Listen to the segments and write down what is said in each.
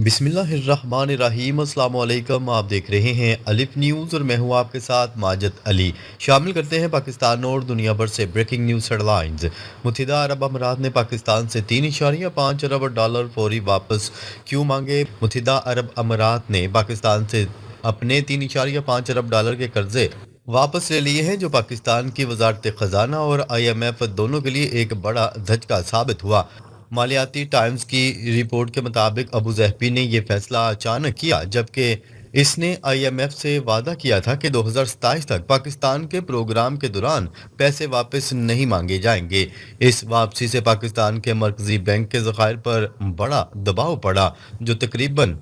بسم اللہ الرحمن الرحیم، السلام علیکم۔ آپ دیکھ رہے ہیں الف نیوز اور میں ہوں آپ کے ساتھ ماجد علی۔ شامل کرتے ہیں پاکستان اور دنیا بھر سے بریکنگ نیوز ہیڈ لائنز۔ متحدہ عرب امارات نے پاکستان سے 3.5 ارب ڈالر فوری واپس کیوں مانگے؟ متحدہ عرب امارات نے پاکستان سے اپنے 3.5 ارب ڈالر کے قرضے واپس لے لیے ہیں، جو پاکستان کی وزارت خزانہ اور IMF دونوں کے لیے ایک بڑا دھچکا ثابت ہوا۔ مالیاتی ٹائمز کی رپورٹ کے مطابق ابو ظہبی نے یہ فیصلہ اچانک کیا، جبکہ اس نے IMF سے وعدہ کیا تھا کہ 2027 تک پاکستان کے پروگرام کے دوران پیسے واپس نہیں مانگے جائیں گے۔ اس واپسی سے پاکستان کے مرکزی بینک کے ذخائر پر بڑا دباؤ پڑا، جو تقریباً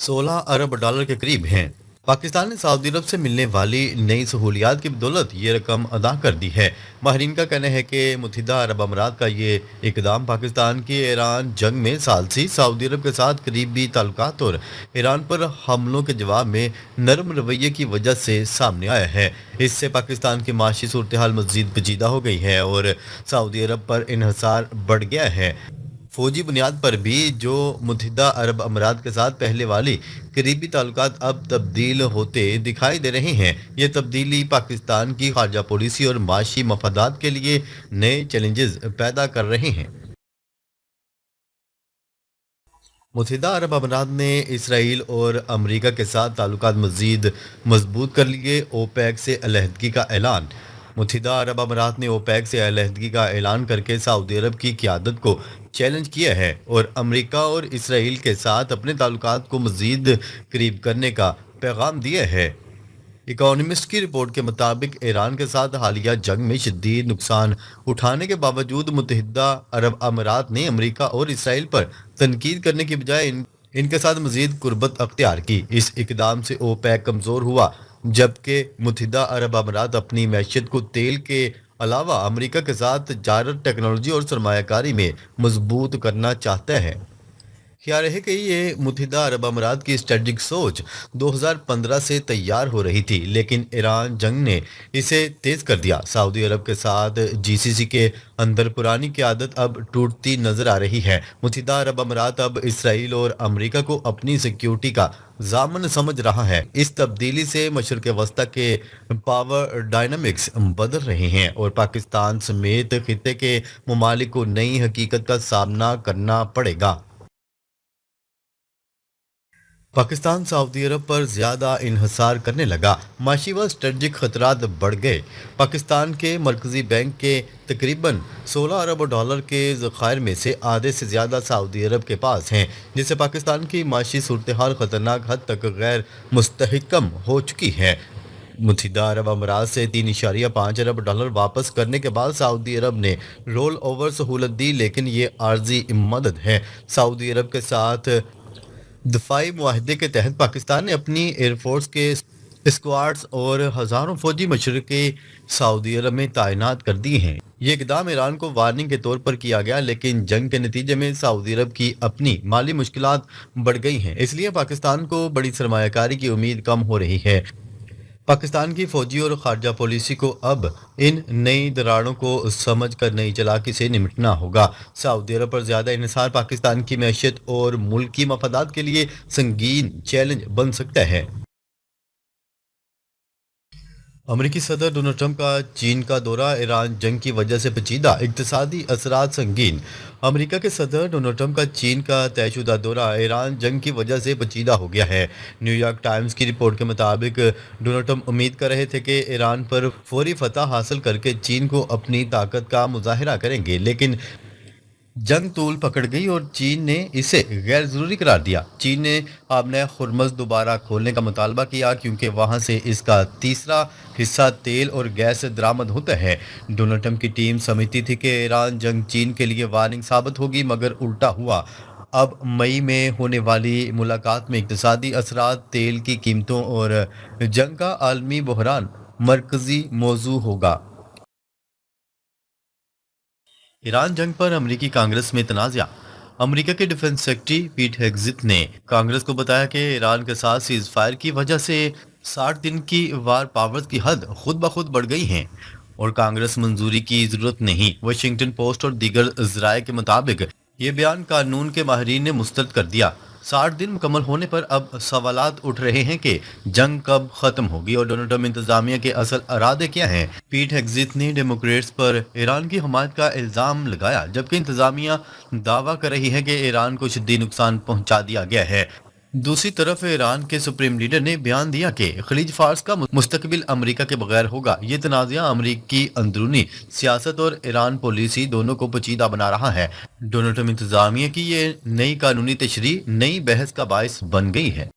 16 ارب ڈالر کے قریب ہیں۔ پاکستان نے سعودی عرب سے ملنے والی نئی سہولیات کی بدولت یہ رقم ادا کر دی ہے۔ ماہرین کا کہنا ہے کہ متحدہ عرب امارات کا یہ اقدام پاکستان کی ایران جنگ میں ثالثی سعودی عرب کے ساتھ قریبی تعلقات اور ایران پر حملوں کے جواب میں نرم رویے کی وجہ سے سامنے آیا ہے۔ اس سے پاکستان کی معاشی صورتحال مزید پیچیدہ ہو گئی ہے اور سعودی عرب پر انحصار بڑھ گیا ہے۔ فوجی بنیاد پر بھی جو متحدہ عرب امارات کے ساتھ پہلے والی قریبی تعلقات اب تبدیل ہوتے دکھائی دے رہے ہیں۔ یہ تبدیلی پاکستان کی خارجہ پالیسی اور معاشی مفادات کے لیے نئے چیلنجز پیدا کر رہے ہیں۔ متحدہ عرب امارات نے اسرائیل اور امریکہ کے ساتھ تعلقات مزید مضبوط کر لیے، اوپیک سے علیحدگی کا اعلان۔ متحدہ عرب امارات نے اوپیک سے علیحدگی کا اعلان کر کے سعودی عرب کی قیادت کو چیلنج کیا ہے اور امریکہ اور اسرائیل کے ساتھ اپنے تعلقات کو مزید قریب کرنے کا پیغام دیا ہے۔ اکانومسٹ کی رپورٹ کے مطابق ایران کے ساتھ حالیہ جنگ میں شدید نقصان اٹھانے کے باوجود متحدہ عرب امارات نے امریکہ اور اسرائیل پر تنقید کرنے کی بجائے ان کے ساتھ مزید قربت اختیار کی۔ اس اقدام سے اوپیک کمزور ہوا، جبکہ متحدہ عرب امارات اپنی معیشت کو تیل کے علاوہ امریکہ کے ساتھ تجارت، ٹیکنالوجی اور سرمایہ کاری میں مضبوط کرنا چاہتا ہے۔ خیال ہے کہ یہ متحدہ عرب امارات کی اسٹریٹجک سوچ 2015 سے تیار ہو رہی تھی، لیکن ایران جنگ نے اسے تیز کر دیا۔ سعودی عرب کے ساتھ GCC کے اندر پرانی قیادت اب ٹوٹتی نظر آ رہی ہے۔ متحدہ عرب امارات اب اسرائیل اور امریکہ کو اپنی سیکیورٹی کا ضامن سمجھ رہا ہے۔ اس تبدیلی سے مشرق وسطیٰ کے پاور ڈائنامکس بدل رہے ہیں اور پاکستان سمیت خطے کے ممالک کو نئی حقیقت کا سامنا کرنا پڑے گا۔ پاکستان سعودی عرب پر زیادہ انحصار کرنے لگا، معاشی و اسٹریٹجک خطرات بڑھ گئے۔ پاکستان کے مرکزی بینک کے تقریباً 16 ارب ڈالر کے ذخائر میں سے آدھے سے زیادہ سعودی عرب کے پاس ہیں، جس سے پاکستان کی معاشی صورتحال خطرناک حد تک غیر مستحکم ہو چکی ہے۔ متحدہ عرب امارات سے 3.5 ارب ڈالر واپس کرنے کے بعد سعودی عرب نے رول اوور سہولت دی، لیکن یہ عارضی مدد ہے۔ سعودی عرب کے ساتھ دفاعی معاہدے کے تحت پاکستان نے اپنی ایئر فورس کے اسکواڈز اور ہزاروں فوجی مشرقی سعودی عرب میں تعینات کر دی ہیں۔ یہ اقدام ایران کو وارننگ کے طور پر کیا گیا، لیکن جنگ کے نتیجے میں سعودی عرب کی اپنی مالی مشکلات بڑھ گئی ہیں، اس لیے پاکستان کو بڑی سرمایہ کاری کی امید کم ہو رہی ہے۔ پاکستان کی فوجی اور خارجہ پالیسی کو اب ان نئی دراڑوں کو سمجھ کر نئی چالاکی سے نمٹنا ہوگا۔ سعودی عرب پر زیادہ انحصار پاکستان کی معیشت اور ملکی مفادات کے لیے سنگین چیلنج بن سکتا ہے۔ امریکی صدر ڈونلڈ ٹرمپ کا چین کا دورہ، ایران جنگ کی وجہ سے پیچیدہ اقتصادی اثرات سنگین۔ امریکہ کے صدر ڈونلڈ ٹرمپ کا چین کا طے شدہ دورہ ایران جنگ کی وجہ سے پیچیدہ ہو گیا ہے۔ نیو یارک ٹائمز کی رپورٹ کے مطابق ڈونلڈ ٹرمپ امید کر رہے تھے کہ ایران پر فوری فتح حاصل کر کے چین کو اپنی طاقت کا مظاہرہ کریں گے، لیکن جنگ طول پکڑ گئی اور چین نے اسے غیر ضروری قرار دیا۔ چین نے آبنہ ہرمز دوبارہ کھولنے کا مطالبہ کیا کیونکہ وہاں سے اس کا تیسرا حصہ تیل اور گیس درآمد ہوتا ہے۔ ڈونلڈ ٹرمپ کی ٹیم سمجھتی تھی کہ ایران جنگ چین کے لیے وارننگ ثابت ہوگی، مگر الٹا ہوا۔ اب مئی میں ہونے والی ملاقات میں اقتصادی اثرات، تیل کی قیمتوں اور جنگ کا عالمی بحران مرکزی موضوع ہوگا۔ ایران جنگ پر امریکی کانگریس میں تنازع۔ امریکہ کے ڈیفنس سیکرٹری پیٹ ہیگزت نے کانگریس کو بتایا کہ ایران کے ساتھ سیز فائر کی وجہ سے 60 دن کی وار پاورز کی حد خود بخود بڑھ گئی ہیں اور کانگریس منظوری کی ضرورت نہیں۔ واشنگٹن پوسٹ اور دیگر ذرائع کے مطابق یہ بیان قانون کے ماہرین نے مسترد کر دیا۔ 60 दिन मुकम्मल होने पर अब सवालात उठ रहे हैं कि जंग कब खत्म होगी और डोनाल्ड ट्रंप इंतजामिया के असल इरादे क्या हैं। पीट हेग्जिथ ने डेमोक्रेट्स पर ईरान की हमायत का इल्जाम लगाया, जबकि इंतजामिया दावा कर रही है कि ईरान को शदीद नुकसान पहुंचा दिया गया है। दूसरी तरफ ईरान के सुप्रीम लीडर ने बयान दिया कि खलीज फार्स का मुस्तकबिल अमेरिका के बगैर होगा। ये तनाज़ा अमेरिकी अंदरूनी सियासत और ईरान पॉलिसी दोनों को पेचीदा बना रहा है। डोनाल्ड ट्रंप इंतजामिया की ये नई कानूनी तशरीह नई बहस का बायस बन गई है।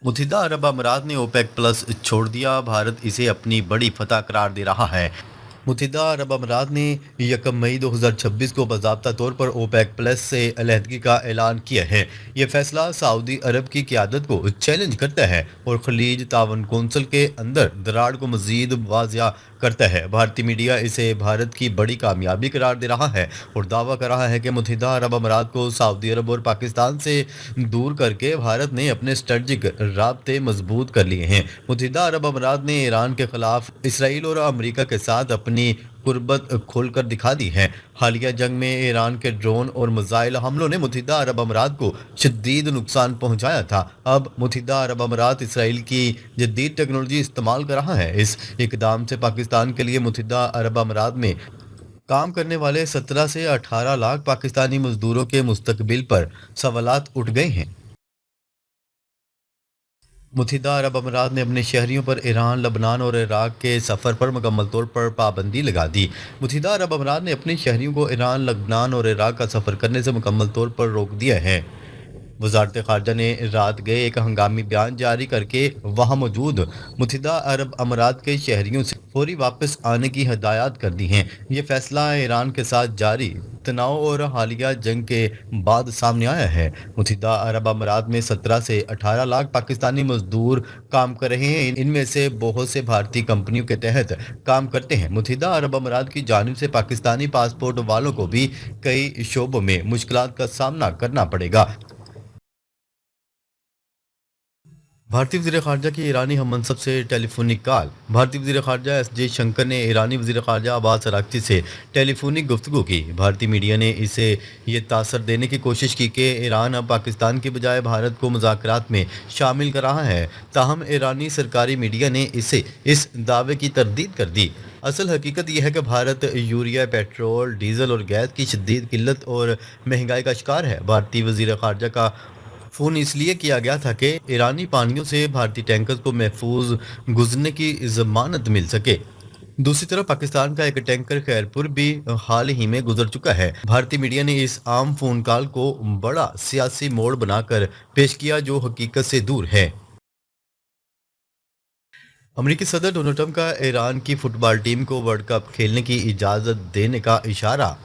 मुत्तहिदा अरब अमीरात ने ओपेक प्लस छोड़ दिया, भारत इसे अपनी बड़ी फतह करार दे रहा है। मुत्तहिदा अरब अमीरात ने 1 मई 2026 को बाज़ाब्ता तौर पर ओपेक प्लस से अलहदगी का ऐलान किया है। ये फैसला सऊदी अरब की क़यादत को चैलेंज करता है और खलीज तावन कौंसिल के अंदर दरार को मज़ीद वाज़िया करता है। भारतीय मीडिया इसे भारत की बड़ी कामयाबी करार दे रहा है और दावा कर रहा है कि मुत्तहिदा अरब अमीरात को सऊदी अरब और पाकिस्तान से दूर करके भारत ने अपने स्ट्रेटजिक राब्ते मजबूत कर लिए हैं। मुत्तहिदा अरब अमीरात ने ईरान के खिलाफ इसराइल और अमेरिका के साथ अपनी कुर्बत खोलकर दिखा दी है। हालिया जंग में ईरान के ड्रोन और मिसाइल हमलों ने मुत्तहिदा अरब अमीरात को शदीद नुकसान पहुंचाया था। अब मुत्तहिदा अरब अमीरात इसराइल की जदीद टेक्नोलॉजी इस्तेमाल कर रहा है। इस इकदाम से पाकिस्तान के लिए मुत्तहिदा अरब अमीरात में काम करने वाले 17 से 18 लाख पाकिस्तानी मजदूरों के मुस्तकबिल पर सवालात उठ गए हैं। मुत्तहिदा अरब अमीरात ने अपने शहरियों पर ईरान, लबनान और इराक के सफ़र पर मुकम्मल तौर पर पाबंदी लगा दी। मुत्तहिदा अरब अमीरात ने अपने शहरियों को ईरान, लबनान और इराक का सफ़र करने से मुकम्मल तौर पर रोक दिया है। वजारत ख़ारजा ने रात गए एक हंगामी बयान जारी करके वहाँ मौजूद मुत्तहिदा अरब अमीरात के शहरियों से फौरी वापस आने की हदायत कर दी हैं। ये फैसला ईरान के साथ जारी तनाव और हालिया जंग के बाद सामने आया है। मुत्तहिदा अरब अमीरात में 17 से 18 लाख पाकिस्तानी मजदूर काम कर रहे हैं। इनमें से बहुत से भारतीय कंपनियों के तहत काम करते हैं। मुत्तहिदा अरब अमीरात की जानिब से पाकिस्तानी पासपोर्ट वालों को भी कई शोबों में मुश्किलात का सामना करना पड़ेगा। भारतीय वज़ीर ख़ारजा की ईरानी हम मनसब से टेलीफोनिक कॉल। भारतीय वज़ीर ख़ारजा एस जे शंकर ने ईरानी वज़ीर ख़ारजा अब्बास अराग़ची से टेलीफोनिक गुफ्तगू की। भारतीय मीडिया ने इसे ये तासर देने की कोशिश की कि ईरान अब पाकिस्तान के बजाय भारत को मुज़ाकरात में शामिल कर रहा है। ताहम ईरानी सरकारी मीडिया ने इस दावे की तरदीद कर दी। असल हकीकत यह है कि भारत यूरिया, पेट्रोल, डीजल और गैस की शदीद किल्लत और महंगाई का शिकार है। भारतीय वज़ीर ख़ारजा का फ़ोन इसलिए किया गया था कि ईरानी पानियों से भारतीय टैंकर्स को महफूज गुजरने की ज़मानत मिल सके। दूसरी तरफ पाकिस्तान का एक टैंकर खैरपुर भी हाल ही में गुजर चुका है। भारतीय मीडिया ने इस आम फ़ोन कॉल को बड़ा सियासी मोड़ बनाकर पेश किया, जो हकीकत से दूर है। अमेरिकी सदर डोनाल्ड ट्रंप का ईरान की फुटबॉल टीम को वर्ल्ड कप खेलने की इजाज़त देने का इशारा।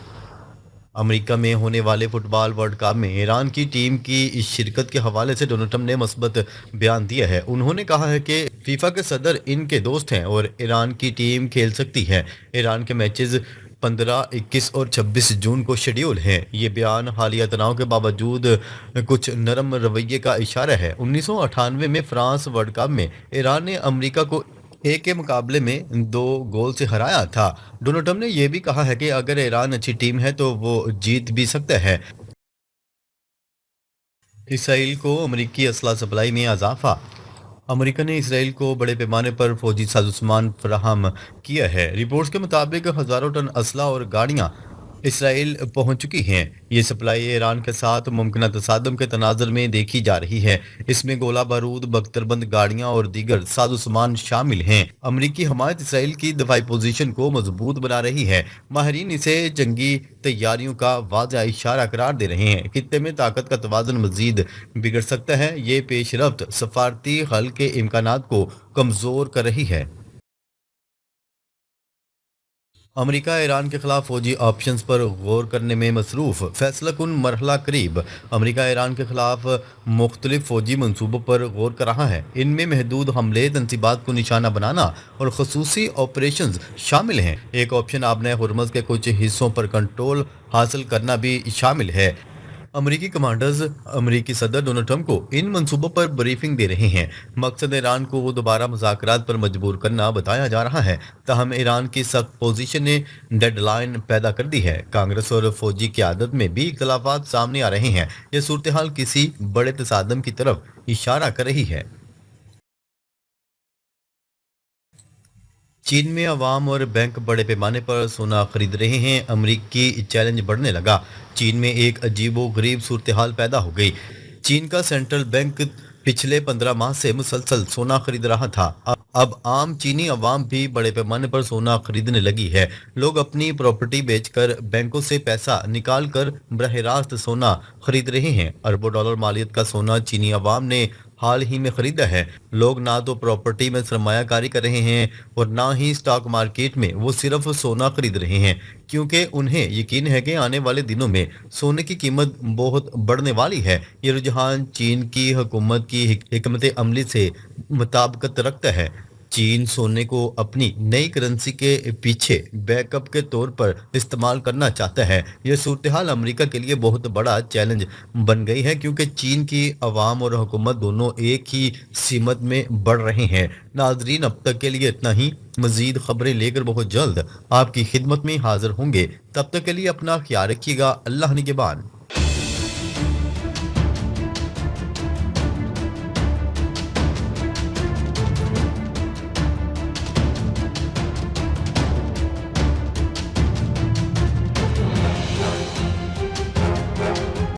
अमेरिका में होने वाले फुटबॉल वर्ल्ड कप में ईरान की टीम की इस शिरकत के हवाले से डोनाल्ड ट्रंप ने मस्बत बयान दिया है। उन्होंने कहा है कि फीफा के सदर इनके दोस्त हैं और ईरान की टीम खेल सकती है। ईरान के मैचेस 15, 21 और 26 जून को शेड्यूल हैं। ये बयान हालिया तनाव के बावजूद कुछ नरम रवैये का इशारा है। 1998 में फ्रांस वर्ल्ड कप में ईरान ने अमेरिका को एक के मुकाबले में 2 गोल से हराया था। डोनाल्ड ट्रंप ने यह भी कहा है कि अगर ईरान अच्छी टीम है तो वो जीत भी सकता है। इसराइल को अमेरिकी असला सप्लाई में इजाफा। अमेरिका ने इसराइल को बड़े पैमाने पर फौजी साजोसामान फराहम किया है। रिपोर्ट्स के मुताबिक हज़ारों टन असला और गाड़ियाँ इसराइल पहुंच चुकी हैं। ये सप्लाई ईरान के साथ मुमकिन तसादम के तनाज़ुर में देखी जा रही है। इसमें गोला बारूद, बख्तरबंद गाड़ियाँ और दीगर साजो सामान शामिल हैं। अमरीकी हमायत इसराइल की दफाई पोजीशन को मजबूत बना रही है। माहरीन इसे जंगी तैयारियों का वाज़ह इशारा करार दे रहे हैं। खित्ते में ताकत का तवाज़ुन मज़ीद बिगड़ सकता है। ये पेशरफ्त सफारती हल के इम्कानात को कमज़ोर कर रही है। अमेरिका ईरान के खिलाफ फौजी ऑप्शंस पर गौर करने में मसरूफ़, फैसला कुन मरहला करीब। अमेरिका ईरान के खिलाफ मुख्तलिफ फौजी मनसूबों पर गौर कर रहा है। इनमें महदूद हमले, तनसीबात को निशाना बनाना और खसूसी ऑपरेशंस शामिल हैं। एक ऑप्शन आबने हुर्मुज़ के कुछ हिस्सों पर कंट्रोल हासिल करना भी शामिल है। अमरीकी कमांडर्स अमरीकी सदर डोनाल्ड ट्रंप को इन मंसूबों पर ब्रीफिंग दे रहे हैं। मकसद ईरान को दोबारा मुज़ाकरात पर मजबूर करना बताया जा रहा है। ताहम ईरान की सख्त पोजीशन ने डेडलाइन पैदा कर दी है। कांग्रेस और फौजी क़यादत में भी इख्तलाफात सामने आ रहे हैं। यह सूरत हाल किसी बड़े तसादम की तरफ इशारा कर रही है। चीन में अवाम और बैंक बड़े पैमाने पर सोना खरीद रहे हैं। अमरीकी चैलेंज बढ़ने लगा। चीन में एक अजीबो गरीब सूरत हाल पैदा हो गई। चीन का सेंट्रल बैंक पिछले 15 माह से मुसलसल सोना खरीद रहा था। अब आम चीनी अवाम भी बड़े पैमाने पर सोना खरीदने लगी है। लोग अपनी प्रॉपर्टी बेचकर बैंकों से पैसा निकाल कर बरह रास्त सोना खरीद रहे हैं। अरबों डॉलर मालियत का सोना चीनी अवाम ने हाल ही में खरीदा है। लोग ना तो प्रॉपर्टी में सरमायाकारी कर रहे हैं और ना ही स्टॉक मार्केट में, वो सिर्फ सोना खरीद रहे हैं क्योंकि उन्हें यकीन है कि आने वाले दिनों में सोने की कीमत बहुत बढ़ने वाली है। ये रुझान चीन की हुकूमत की हिकमत अमली से मुताबिकत रखता है। चीन सोने को अपनी नई करेंसी के पीछे बैकअप के तौर पर इस्तेमाल करना चाहता है। यह सूरत हाल अमरीका के लिए बहुत बड़ा चैलेंज बन गई है क्योंकि चीन की अवाम और हुकूमत दोनों एक ही सीमत में बढ़ रहे हैं। नाजरीन, अब तक के लिए इतना ही। मजीद खबरें लेकर बहुत जल्द आपकी खिदमत में हाजिर होंगे। तब तक के लिए अपना ख्याल रखिएगा। अल्लाह निगहबान।